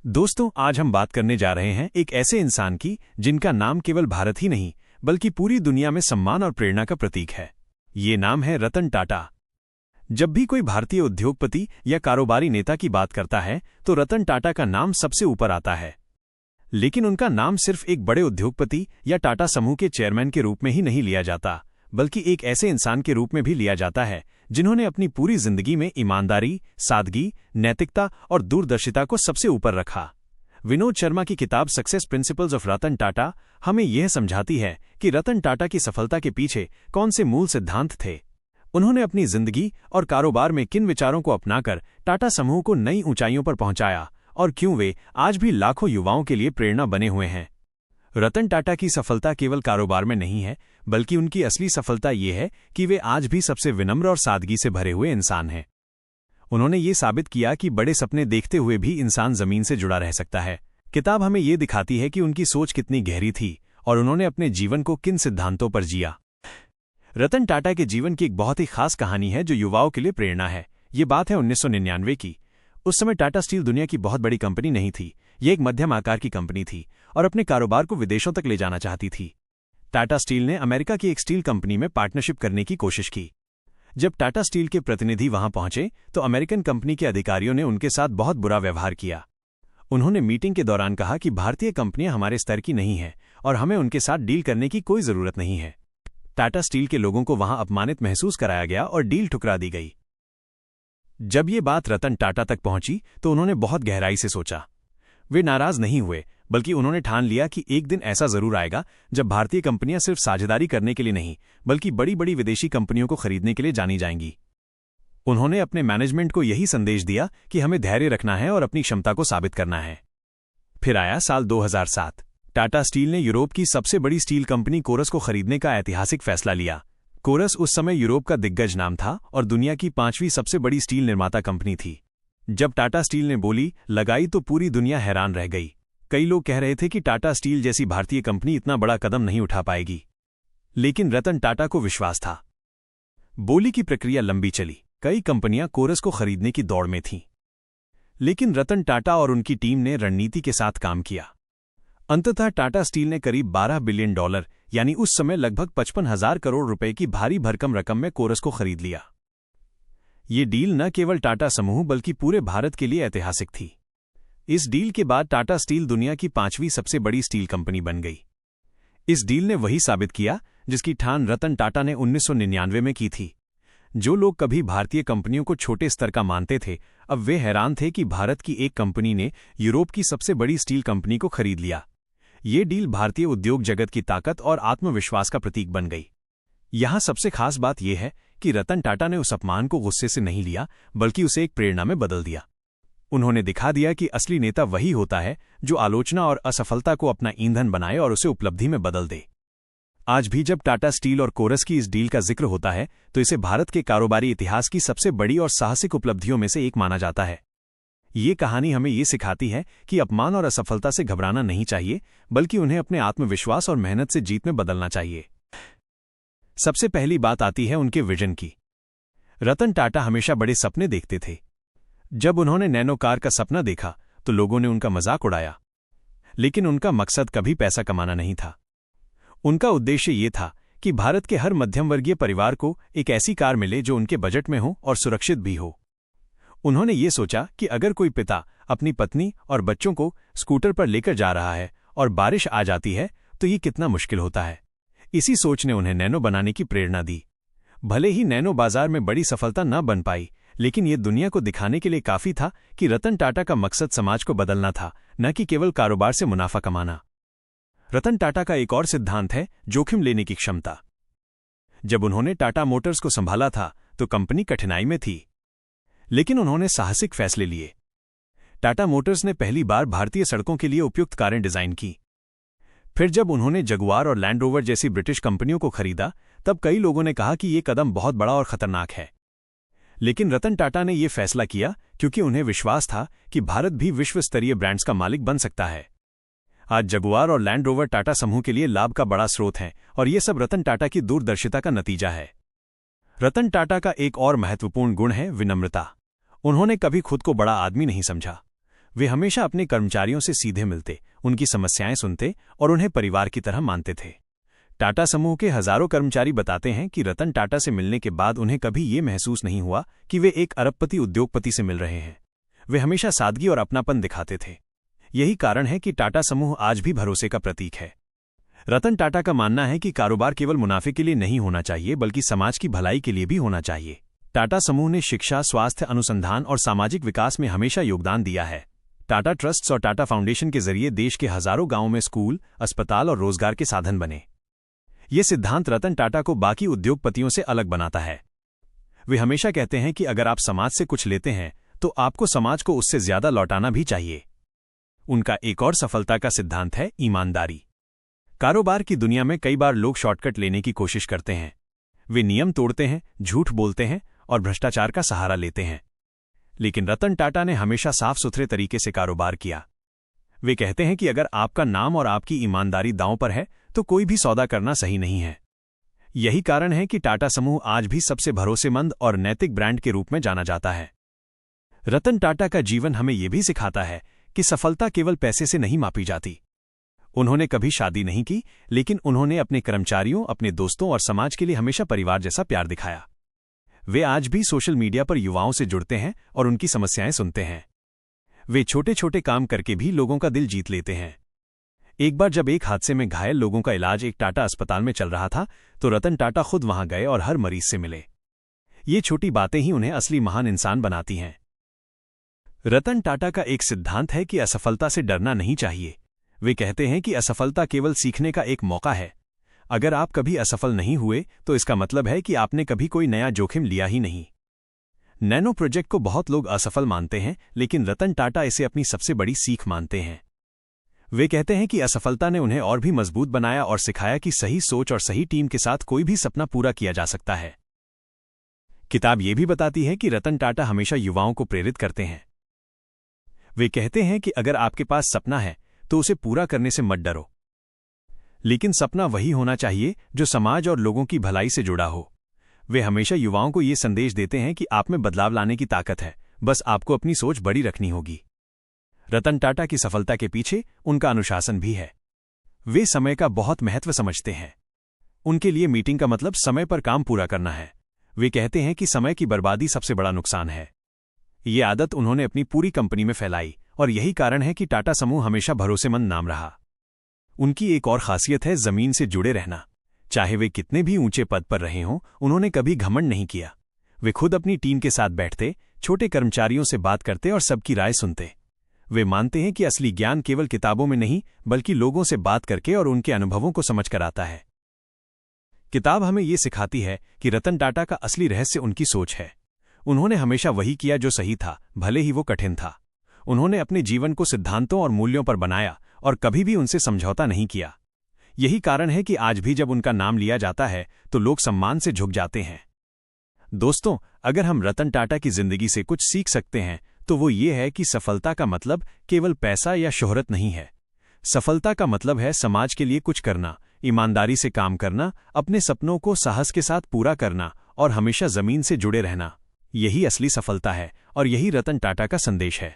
दोस्तों, आज हम बात करने जा रहे हैं एक ऐसे इंसान की जिनका नाम केवल भारत ही नहीं बल्कि पूरी दुनिया में सम्मान और प्रेरणा का प्रतीक है। ये नाम है रतन टाटा। जब भी कोई भारतीय उद्योगपति या कारोबारी नेता की बात करता है तो रतन टाटा का नाम सबसे ऊपर आता है। लेकिन उनका नाम सिर्फ एक बड़े उद्योगपति या टाटा समूह के चेयरमैन के रूप में ही नहीं लिया जाता, बल्कि एक ऐसे इंसान के रूप में भी लिया जाता है जिन्होंने अपनी पूरी जिंदगी में ईमानदारी, सादगी, नैतिकता और दूरदर्शिता को सबसे ऊपर रखा। विनोद शर्मा की किताब success principles of Ratan Tata हमें यह समझाती है कि रतन टाटा की सफलता के पीछे कौन से मूल सिद्धांत थे। उन्होंने अपनी जिंदगी और कारोबार में किन विचारों को अपनाकर टाटा समूह को नई ऊंचाइयों पर पहुंचाया और क्यों वे आज भी लाखों युवाओं के लिए प्रेरणा बने हुए हैं। रतन टाटा की सफलता केवल कारोबार में नहीं है, बल्कि उनकी असली सफलता ये है कि वे आज भी सबसे विनम्र और सादगी से भरे हुए इंसान हैं। उन्होंने ये साबित किया कि बड़े सपने देखते हुए भी इंसान जमीन से जुड़ा रह सकता है। किताब हमें ये दिखाती है कि उनकी सोच कितनी गहरी थी और उन्होंने अपने जीवन को किन सिद्धांतों पर जिया। रतन टाटा के जीवन की एक बहुत ही खास कहानी है जो युवाओं के लिए प्रेरणा है। ये बात है 1999 की। उस समय टाटा स्टील दुनिया की बहुत बड़ी कंपनी नहीं थी। ये एक मध्यम आकार की कंपनी थी और अपने कारोबार को विदेशों तक ले जाना चाहती थी। टाटा स्टील ने अमेरिका की एक स्टील कंपनी में पार्टनरशिप करने की कोशिश की। जब टाटा स्टील के प्रतिनिधि वहां पहुंचे तो अमेरिकन कंपनी के अधिकारियों ने उनके साथ बहुत बुरा व्यवहार किया। उन्होंने मीटिंग के दौरान कहा कि भारतीय कंपनियां हमारे स्तर की नहीं हैं और हमें उनके साथ डील करने की कोई जरूरत नहीं है। टाटा स्टील के लोगों को वहां अपमानित महसूस कराया गया और डील ठुकरा दी गई। जब ये बात रतन टाटा तक पहुंची तो उन्होंने बहुत गहराई से सोचा। वे नाराज नहीं हुए, बल्कि उन्होंने ठान लिया कि एक दिन ऐसा जरूर आएगा जब भारतीय कंपनियां सिर्फ साझेदारी करने के लिए नहीं बल्कि बड़ी बड़ी विदेशी कंपनियों को खरीदने के लिए जानी जाएंगी। उन्होंने अपने मैनेजमेंट को यही संदेश दिया कि हमें धैर्य रखना है और अपनी क्षमता को साबित करना है। फिर आया साल 2007। टाटा स्टील ने यूरोप की सबसे बड़ी स्टील कंपनी कोरस को खरीदने का ऐतिहासिक फैसला लिया। कोरस उस समय यूरोप का दिग्गज नाम था और दुनिया की 5वीं सबसे बड़ी स्टील निर्माता कंपनी थी। जब टाटा स्टील ने बोली लगाई तो पूरी दुनिया हैरान रह गई। कई लोग कह रहे थे कि टाटा स्टील जैसी भारतीय कंपनी इतना बड़ा कदम नहीं उठा पाएगी, लेकिन रतन टाटा को विश्वास था। बोली की प्रक्रिया लंबी चली। कई कंपनियां कोरस को खरीदने की दौड़ में थीं, लेकिन रतन टाटा और उनकी टीम ने रणनीति के साथ काम किया। अंततः टाटा स्टील ने करीब $12 बिलियन यानी उस समय लगभग 55,000 करोड़ रुपए की भारी भरकम रकम में कोरस को खरीद लिया। ये डील न केवल टाटा समूह बल्कि पूरे भारत के लिए ऐतिहासिक थी। इस डील के बाद टाटा स्टील दुनिया की 5वीं सबसे बड़ी स्टील कंपनी बन गई। इस डील ने वही साबित किया जिसकी ठान रतन टाटा ने 1999 में की थी। जो लोग कभी भारतीय कंपनियों को छोटे स्तर का मानते थे, अब वे हैरान थे कि भारत की एक कंपनी ने यूरोप की सबसे बड़ी स्टील कंपनी को खरीद लिया। ये डील भारतीय उद्योग जगत की ताकत और आत्मविश्वास का प्रतीक बन गई। यहां सबसे खास बात यह है कि रतन टाटा ने उस अपमान को गुस्से से नहीं लिया, बल्कि उसे एक प्रेरणा में बदल दिया। उन्होंने दिखा दिया कि असली नेता वही होता है जो आलोचना और असफलता को अपना ईंधन बनाए और उसे उपलब्धि में बदल दे। आज भी जब टाटा स्टील और कोरस की इस डील का जिक्र होता है तो इसे भारत के कारोबारी इतिहास की सबसे बड़ी और साहसिक उपलब्धियों में से एक माना जाता है। ये कहानी हमें ये सिखाती है कि अपमान और असफलता से घबराना नहीं चाहिए, बल्कि उन्हें अपने आत्मविश्वास और मेहनत से जीत में बदलना चाहिए। सबसे पहली बात आती है उनके विजन की। रतन टाटा हमेशा बड़े सपने देखते थे। जब उन्होंने नैनो कार का सपना देखा तो लोगों ने उनका मजाक उड़ाया, लेकिन उनका मकसद कभी पैसा कमाना नहीं था। उनका उद्देश्य ये था कि भारत के हर मध्यम वर्गीय परिवार को एक ऐसी कार मिले जो उनके बजट में हो और सुरक्षित भी हो। उन्होंने ये सोचा कि अगर कोई पिता अपनी पत्नी और बच्चों को स्कूटर पर लेकर जा रहा है और बारिश आ जाती है तो ये कितना मुश्किल होता है। इसी सोच ने उन्हें नैनो बनाने की प्रेरणा दी। भले ही नैनो बाजार में बड़ी सफलता न बन पाई, लेकिन ये दुनिया को दिखाने के लिए काफी था कि रतन टाटा का मकसद समाज को बदलना था, न कि केवल कारोबार से मुनाफा कमाना। रतन टाटा का एक और सिद्धांत है जोखिम लेने की क्षमता। जब उन्होंने टाटा मोटर्स को संभाला था तो कंपनी कठिनाई में थी, लेकिन उन्होंने साहसिक फैसले लिए। टाटा मोटर्स ने पहली बार भारतीय सड़कों के लिए उपयुक्त कारें डिजाइन की। फिर जब उन्होंने जगुआर और लैंड रोवर जैसी ब्रिटिश कंपनियों को खरीदा, तब कई लोगों ने कहा कि ये कदम बहुत बड़ा और खतरनाक है। लेकिन रतन टाटा ने यह फैसला किया क्योंकि उन्हें विश्वास था कि भारत भी विश्व स्तरीय ब्रांड्स का मालिक बन सकता है। आज जगुआर और लैंड रोवर टाटा समूह के लिए लाभ का बड़ा स्रोत हैं और ये सब रतन टाटा की दूरदर्शिता का नतीजा है। रतन टाटा का एक और महत्वपूर्ण गुण है विनम्रता। उन्होंने कभी खुद को बड़ा आदमी नहीं समझा। वे हमेशा अपने कर्मचारियों से सीधे मिलते, उनकी समस्याएं सुनते और उन्हें परिवार की तरह मानते थे। टाटा समूह के हजारों कर्मचारी बताते हैं कि रतन टाटा से मिलने के बाद उन्हें कभी ये महसूस नहीं हुआ कि वे एक अरबपति उद्योगपति से मिल रहे हैं। वे हमेशा सादगी और अपनापन दिखाते थे। यही कारण है कि टाटा समूह आज भी भरोसे का प्रतीक है। रतन टाटा का मानना है कि कारोबार केवल मुनाफे के लिए नहीं होना चाहिए, बल्कि समाज की भलाई के लिए भी होना चाहिए। टाटा समूह ने शिक्षा, स्वास्थ्य, अनुसंधान और सामाजिक विकास में हमेशा योगदान दिया है। टाटा ट्रस्ट्स और टाटा फाउंडेशन के जरिए देश के हजारों गांवों में स्कूल, अस्पताल और रोजगार के साधन बने। ये सिद्धांत रतन टाटा को बाकी उद्योगपतियों से अलग बनाता है। वे हमेशा कहते हैं कि अगर आप समाज से कुछ लेते हैं तो आपको समाज को उससे ज्यादा लौटाना भी चाहिए। उनका एक और सफलता का सिद्धांत है ईमानदारी। कारोबार की दुनिया में कई बार लोग शॉर्टकट लेने की कोशिश करते हैं। वे नियम तोड़ते हैं, झूठ बोलते हैं और भ्रष्टाचार का सहारा लेते हैं। लेकिन रतन टाटा ने हमेशा साफ सुथरे तरीके से कारोबार किया। वे कहते हैं कि अगर आपका नाम और आपकी ईमानदारी दांव पर है तो कोई भी सौदा करना सही नहीं है। यही कारण है कि टाटा समूह आज भी सबसे भरोसेमंद और नैतिक ब्रांड के रूप में जाना जाता है। रतन टाटा का जीवन हमें यह भी सिखाता है कि सफलता केवल पैसे से नहीं मापी जाती। उन्होंने कभी शादी नहीं की, लेकिन उन्होंने अपने कर्मचारियों, अपने दोस्तों और समाज के लिए हमेशा परिवार जैसा प्यार दिखाया। वे आज भी सोशल मीडिया पर युवाओं से जुड़ते हैं और उनकी समस्याएं सुनते हैं। वे छोटे छोटे काम करके भी लोगों का दिल जीत लेते हैं। एक बार जब एक हादसे में घायल लोगों का इलाज एक टाटा अस्पताल में चल रहा था तो रतन टाटा खुद वहां गए और हर मरीज से मिले। ये छोटी बातें ही उन्हें असली महान इंसान बनाती हैं। रतन टाटा का एक सिद्धांत है कि असफलता से डरना नहीं चाहिए। वे कहते हैं कि असफलता केवल सीखने का एक मौका है। अगर आप कभी असफल नहीं हुए तो इसका मतलब है कि आपने कभी कोई नया जोखिम लिया ही नहीं। नैनो प्रोजेक्ट को बहुत लोग असफल मानते हैं, लेकिन रतन टाटा इसे अपनी सबसे बड़ी सीख मानते हैं। वे कहते हैं कि असफलता ने उन्हें और भी मजबूत बनाया और सिखाया कि सही सोच और सही टीम के साथ कोई भी सपना पूरा किया जा सकता है। किताब ये भी बताती है कि रतन टाटा हमेशा युवाओं को प्रेरित करते हैं। वे कहते हैं कि अगर आपके पास सपना है तो उसे पूरा करने से मत डरो, लेकिन सपना वही होना चाहिए जो समाज और लोगों की भलाई से जुड़ा हो। वे हमेशा युवाओं को ये संदेश देते हैं कि आप में बदलाव लाने की ताकत है, बस आपको अपनी सोच बड़ी रखनी होगी। रतन टाटा की सफलता के पीछे उनका अनुशासन भी है। वे समय का बहुत महत्व समझते हैं। उनके लिए मीटिंग का मतलब समय पर काम पूरा करना है। वे कहते हैं कि समय की बर्बादी सबसे बड़ा नुकसान है। ये आदत उन्होंने अपनी पूरी कंपनी में फैलाई और यही कारण है कि टाटा समूह हमेशा भरोसेमंद नाम रहा। उनकी एक और खासियत है जमीन से जुड़े रहना। चाहे वे कितने भी ऊंचे पद पर रहे हों, उन्होंने कभी घमंड नहीं किया। वे खुद अपनी टीम के साथ बैठते, छोटे कर्मचारियों से बात करते और सबकी राय सुनते। वे मानते हैं कि असली ज्ञान केवल किताबों में नहीं, बल्कि लोगों से बात करके और उनके अनुभवों को समझकर आता है। किताब हमें ये सिखाती है कि रतन टाटा का असली रहस्य उनकी सोच है। उन्होंने हमेशा वही किया जो सही था, भले ही वो कठिन था। उन्होंने अपने जीवन को सिद्धांतों और मूल्यों पर बनाया और कभी भी उनसे समझौता नहीं किया। यही कारण है कि आज भी जब उनका नाम लिया जाता है तो लोग सम्मान से झुक जाते हैं। दोस्तों, अगर हम रतन टाटा की जिंदगी से कुछ सीख सकते हैं तो वो ये है कि सफलता का मतलब केवल पैसा या शोहरत नहीं है। सफलता का मतलब है समाज के लिए कुछ करना, ईमानदारी से काम करना, अपने सपनों को साहस के साथ पूरा करना और हमेशा जमीन से जुड़े रहना। यही असली सफलता है और यही रतन टाटा का संदेश है।